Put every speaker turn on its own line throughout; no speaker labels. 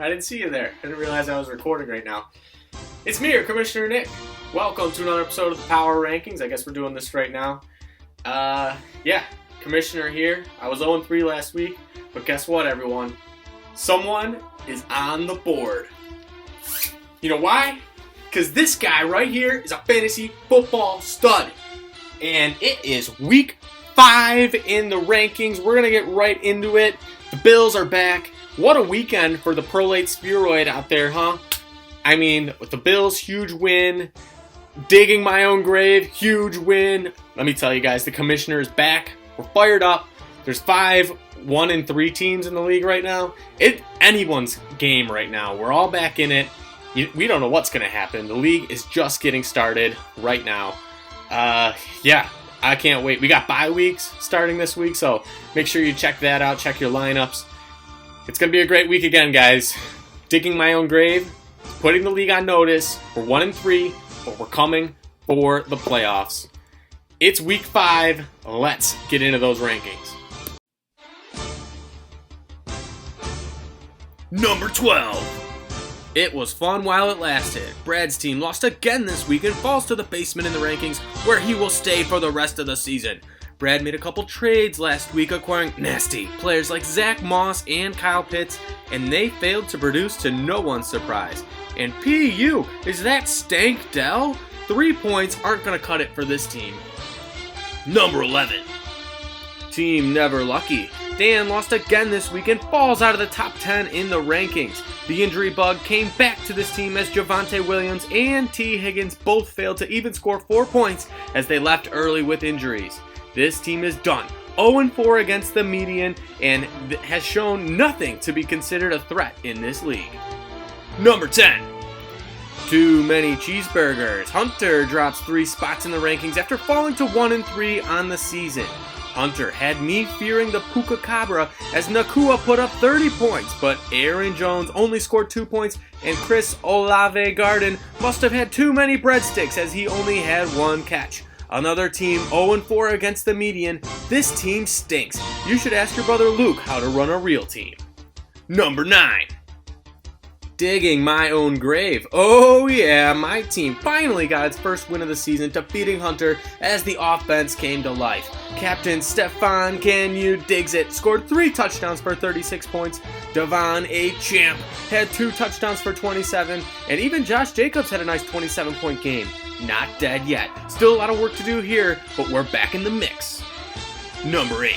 I didn't see you there. I didn't realize I was recording right now. It's me, your Commissioner Nick. Welcome to another episode of the Power Rankings. I guess we're doing this right now. Commissioner here. I was 0-3 last week, but guess what, everyone? Someone is on the board. You know why? Because this guy right here is a fantasy football stud. And it is week 5 in the rankings. We're going to get right into it. The Bills are back. What a weekend for the Prolate Spheroid out there, huh? I mean, with the Bills, huge win. Digging my own grave, huge win. Let me tell you guys, the Commissioner is back. We're fired up. There's 5 1-3 teams in the league right now. It's anyone's game right now. We're all back in it. We don't know what's going to happen. The league is just getting started right now. I can't wait. We got bye weeks starting this week, so make sure you check that out. Check your lineups. It's going to be a great week again, guys. Digging my own grave, putting the league on notice. We're 1-3, but we're coming for the playoffs. It's week 5. Let's get into those rankings. Number 12. It was fun while it lasted. Brad's team lost again this week and falls to the basement in the rankings, where he will stay for the rest of the season. Brad made a couple trades last week, acquiring nasty players like Zach Moss and Kyle Pitts, and they failed to produce to no one's surprise. And PU, is that Stank Dell? 3 points aren't going to cut it for this team. Number 11. Team Never Lucky. Dan lost again this week and falls out of the top 10 in the rankings. The injury bug came back to this team as Javonte Williams and T. Higgins both failed to even score 4 points as they left early with injuries. This team is done. 0-4 against the median and has shown nothing to be considered a threat in this league. Number 10. Too many cheeseburgers. Hunter drops 3 spots in the rankings after falling to 1-3 on the season. Hunter had me fearing the Puka Cabra as Nakua put up 30 points, but Aaron Jones only scored 2 points, and Chris Olave Garden must have had too many breadsticks as he only had 1 catch. Another team 0-4 against the median. This team stinks. You should ask your brother Luke how to run a real team. Number 9. Digging my own grave. Oh yeah, my team finally got its first win of the season, defeating Hunter as the offense came to life. Captain Stefan Canyu digs it, scored 3 touchdowns for 36 points. Devon A. Champ had 2 touchdowns for 27, and even Josh Jacobs had a nice 27-point game. Not dead yet. Still a lot of work to do here, but we're back in the mix. Number 8.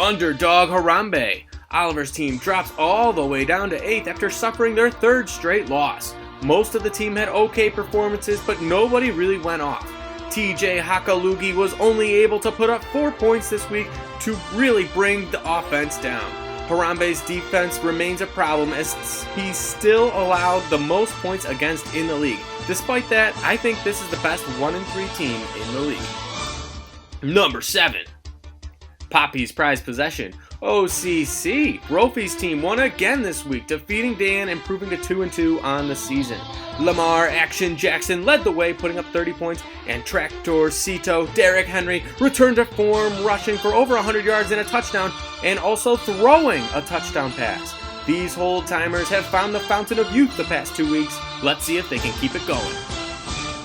Underdog Harambe. Oliver's team drops all the way down to 8th after suffering their 3rd straight loss. Most of the team had okay performances, but nobody really went off. TJ Hakalugi was only able to put up 4 points this week to really bring the offense down. Harambe's defense remains a problem as he still allowed the most points against in the league. Despite that, I think this is the best 1-3 team in the league. Number 7. Poppy's prized possession. OCC. Brophy's team won again this week, defeating Dan and improving to 2-2 on the season. Lamar Action Jackson led the way, putting up 30 points, and Tractor Cito Derrick Henry returned to form, rushing for over 100 yards and a touchdown, and also throwing a touchdown pass. These hold-timers have found the fountain of youth the past 2 weeks. Let's see if they can keep it going.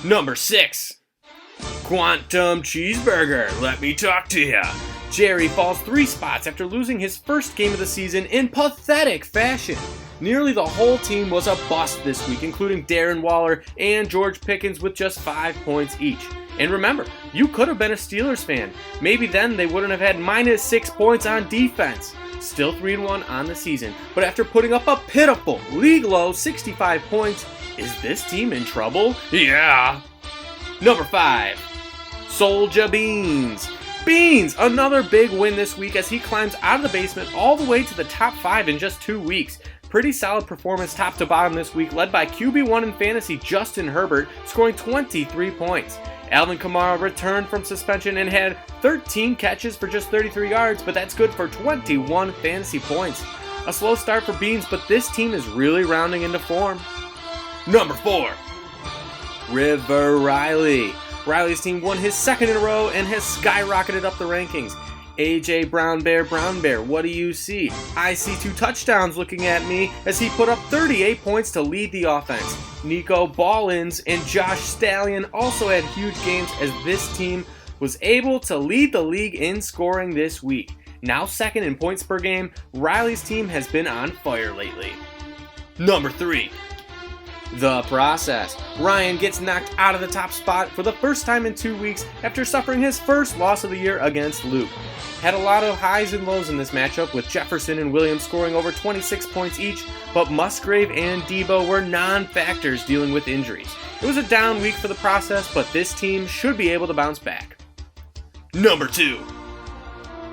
Number 6. Quantum Cheeseburger. Let me talk to ya. Jerry falls 3 spots after losing his first game of the season in pathetic fashion. Nearly the whole team was a bust this week, including Darren Waller and George Pickens with just 5 points each. And remember, you could have been a Steelers fan. Maybe then they wouldn't have had minus 6 points on defense. Still 3-1 on the season, but after putting up a pitiful, league-low 65 points, is this team in trouble? Yeah! Number 5. Soulja Beans. Beans, another big win this week as he climbs out of the basement all the way to the top 5 in just 2 weeks. Pretty solid performance top to bottom this week, led by QB1 in fantasy Justin Herbert, scoring 23 points. Alvin Kamara returned from suspension and had 13 catches for just 33 yards, but that's good for 21 fantasy points. A slow start for Beans, but this team is really rounding into form. Number 4. River Riley. Riley's team won his 2nd in a row and has skyrocketed up the rankings. AJ Brown Bear, what do you see? I see 2 touchdowns looking at me as he put up 38 points to lead the offense. Nico Ballins and Josh Stallion also had huge games as this team was able to lead the league in scoring this week. Now second in points per game, Riley's team has been on fire lately. Number 3. The process. Ryan gets knocked out of the top spot for the first time in 2 weeks after suffering his first loss of the year against Luke. Had a lot of highs and lows in this matchup, with Jefferson and Williams scoring over 26 points each, but Musgrave and Debo were non-factors dealing with injuries. It was a down week for the process, but this team should be able to bounce back. Number 2.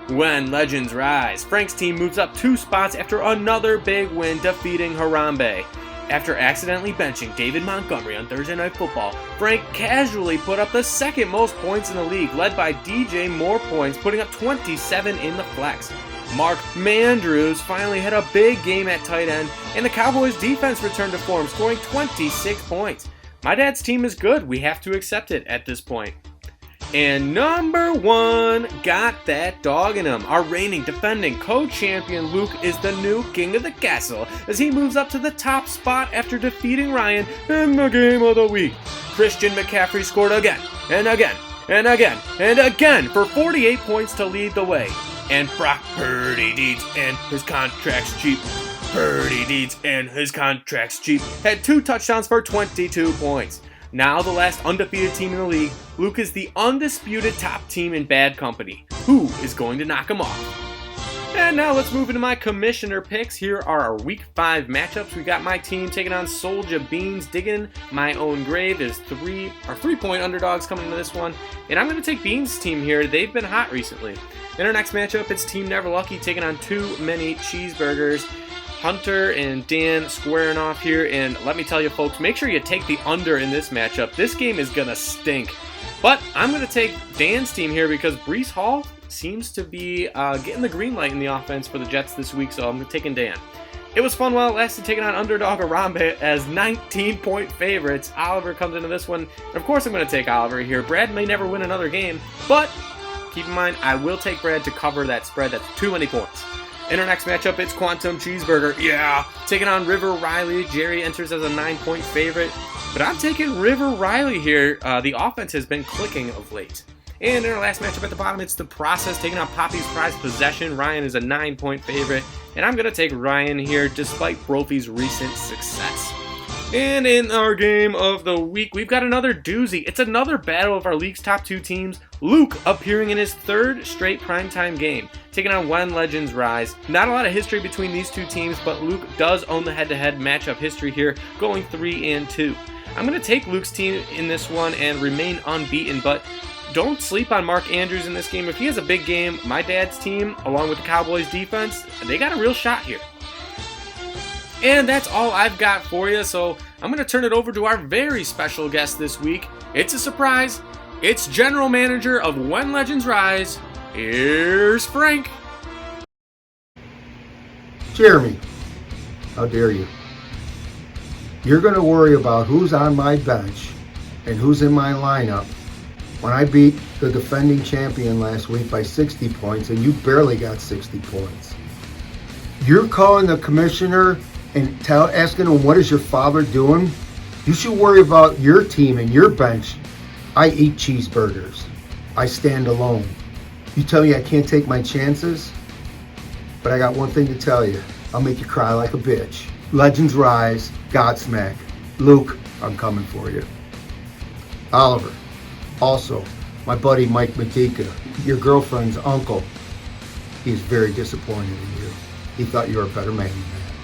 When legends rise, Frank's team moves up 2 spots after another big win defeating Harambe. After accidentally benching David Montgomery on Thursday Night Football, Frank casually put up the second most points in the league, led by DJ Moore points, putting up 27 in the flex. Mark Mandrews finally had a big game at tight end, and the Cowboys defense returned to form, scoring 26 points. My dad's team is good, we have to accept it at this point. And number 1 got that dog in him. Our reigning, defending, co-champion Luke is the new king of the castle as he moves up to the top spot after defeating Ryan in the game of the week. Christian McCaffrey scored again, and again, and again, and again for 48 points to lead the way. And Brock Purdy needs and his contract's cheap. Had 2 touchdowns for 22 points. Now the last undefeated team in the league, Luke is the undisputed top team in bad company. Who is going to knock him off? And now let's move into my commissioner picks. Here are our week 5 matchups. We got my team taking on Soulja Beans, digging my own grave. There's 3-point underdogs coming into this one. And I'm going to take Beans' team here. They've been hot recently. In our next matchup, it's Team Never Lucky taking on Too Many Cheeseburgers. Hunter and Dan squaring off here, and let me tell you folks, make sure you take the under in this matchup. This game is gonna stink. But I'm gonna take Dan's team here because Breece Hall seems to be getting the green light in the offense for the Jets this week, so I'm taking Dan. It was fun while it lasted, taking on underdog Harambe as 19-point favorites. Oliver comes into this one. Of course I'm gonna take Oliver here. Brad may never win another game, but keep in mind, I will take Brad to cover that spread. That's too many points. In our next matchup, it's Quantum Cheeseburger. Yeah, taking on River Riley. Jerry enters as a 9-point favorite, but I'm taking River Riley here. The offense has been clicking of late. And in our last matchup at the bottom, it's The Process taking on Poppy's Prized Possession. Ryan is a 9-point favorite, and I'm going to take Ryan here despite Brophy's recent success. And in our game of the week, we've got another doozy. It's another battle of our league's top 2 teams. Luke appearing in his 3rd straight primetime game, taking on When Legends Rise. Not a lot of history between these 2 teams, but Luke does own the head-to-head matchup history here, going 3-2. I'm going to take Luke's team in this one and remain unbeaten, but don't sleep on Mark Andrews in this game. If he has a big game, my dad's team, along with the Cowboys defense, they got a real shot here. And that's all I've got for you, so I'm going to turn it over to our very special guest this week. It's a surprise. It's General Manager of When Legends Rise. Here's Frank.
Jeremy, how dare you? You're going to worry about who's on my bench and who's in my lineup when I beat the defending champion last week by 60 points and you barely got 60 points. You're calling the commissioner and asking him, what is your father doing? You should worry about your team and your bench. I eat cheeseburgers. I stand alone. You tell me I can't take my chances? But I got one thing to tell you. I'll make you cry like a bitch. Legends rise, Godsmack. Luke, I'm coming for you. Oliver, also, my buddy Mike Medika, your girlfriend's uncle, he's very disappointed in you. He thought you were a better man than that.